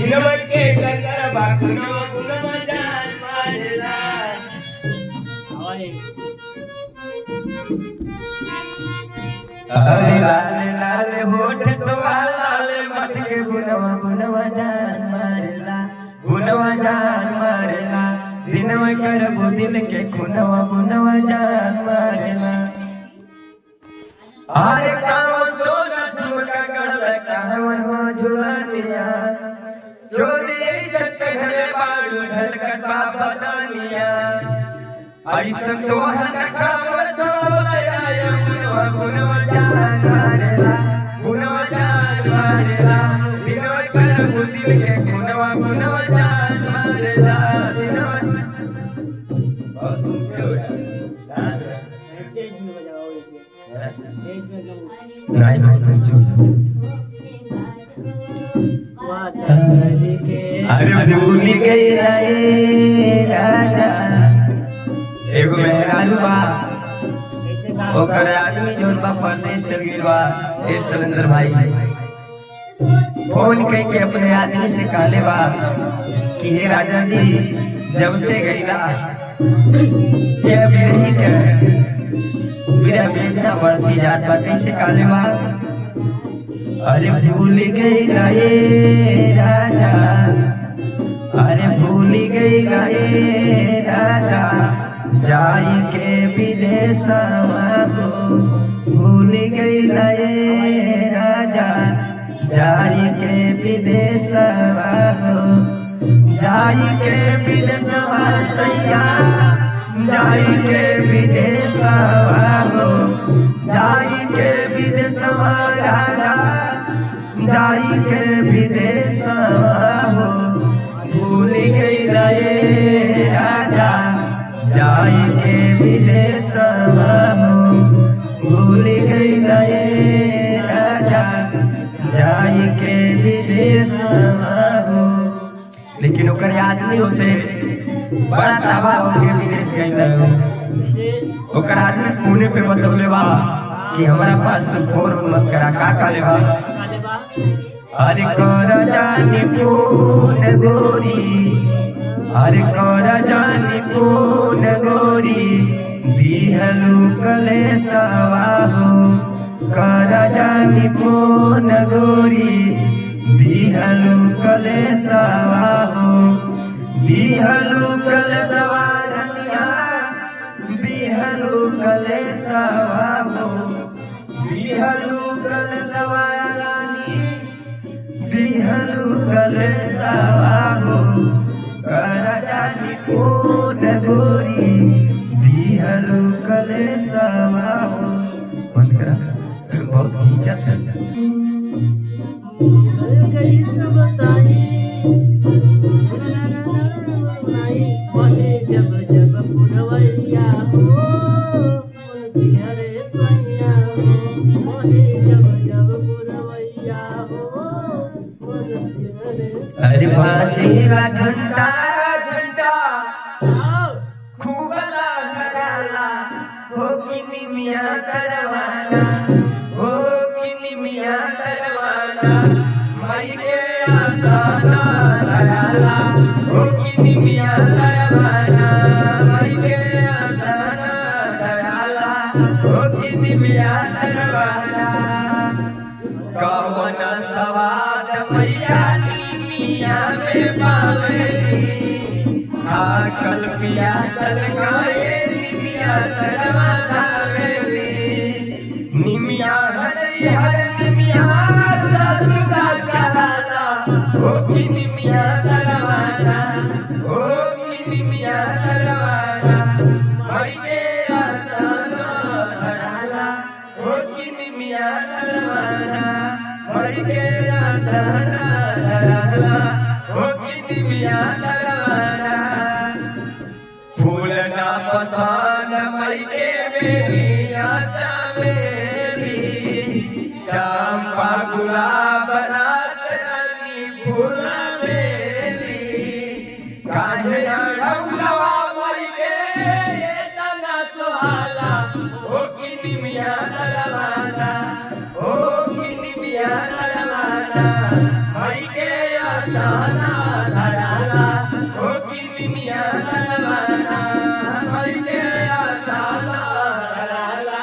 दिनमके कर बाकुन गुण जान मारला अरे लाल लाल होठ तो लाल मत के बुनवा बुनवा जान मारला बुनवा जान मारला दिनवा करबो दिल के खुनवा बुनवा जान मारला अरे कावन सोना झुमका गड़ल कावन हो झुलानिया चोरी सटघरे बाड़ू झलकत बदनिया ऐसन सोहन कावर छोड़ल आय बुनवा बुनवा जान मारला बुनवा जान मारला दिनवा करबो दिल के खुनवा बुनवा जान मारला दिनवा नहीं अरे भूल गई रे राजा एगो मेहरारू बा ओकर आदमी जोन बा परदेश चल गइल बा ए सलेंद्र भाई फोन कई के अपने आदमी से कहले बा कि हे राजा जी जब से गइला ये बिरही के मेरा वेदना बढ़ती जात बा कैसे कहले बा अरे भूल गई रे राजा अरे भूल गई रे राजा जाई के विदेशवा हो भूल गई रे राजा जाई के विदेशवा हो जाई के विदेशवा सैया जाई के विदेशवा हो जाई के विदेशवा राजा जाई के विदेशवा हो भूल गई रे राजा जाई के विदेशवा हो भूल गई रे राजा जाई के विदेशवा हो लेकिन ओकर आदमी उसे बड़ा तबाह होके विदेश गई ओकर आदमी फोने पे बतौले बा कि हमारा पास तो फोन मत करा का काले बा अरे कर जानी फोन गोरी अरे कर जानी फोन गोरी दिहलू कलेशवा हो कर जानी फोन गोरी दिहलू कलेशवा हो दिहलू कलेशवा रनिया दिहलू कलेशवा हो दिहलू कलेशवा रानी दिहलू कलेशवा हो कर जानी फोन गोरी दिहलू कलेशवा हो बंद करा बहुत खींचत है जब जब पुरवैया हो रे सैया हो जब जब पुरवैया हो अरे बाजेला घंटा घंटा खूब लागला हो कि निमिया तरवाना हो कि निमिया तरवाना माई के आसाना लगाला हो कि निमिया तरवाना माई के आसाना लगाला हो कि निमिया तरवाना कवन सवाद मैया निमिया में पावेली खाकल पियासल काए निमिया तरवा धावेली निमिया हरि हर निमिया सचुदा कहाला ओ कि निमिया तरवाना ओ कि निमिया तरवाना माई के आसाना धराला ओ कि निमिया तरवाना माई के आसाना धराला ओ कि निमिया तरवाना फूल ना पसान माई के बेलिया चमेली चंपा गुलाब रात रानी फूल बेली काहे अड़ौलवा माई के तना सुहाला ओ कि निमिया तरवाना ओ कि निमिया तरवाना माई के आसाला धराला हो की मिया दरवाना मर के आसाला धराला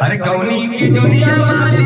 अरे कौनी की दुनिया वाली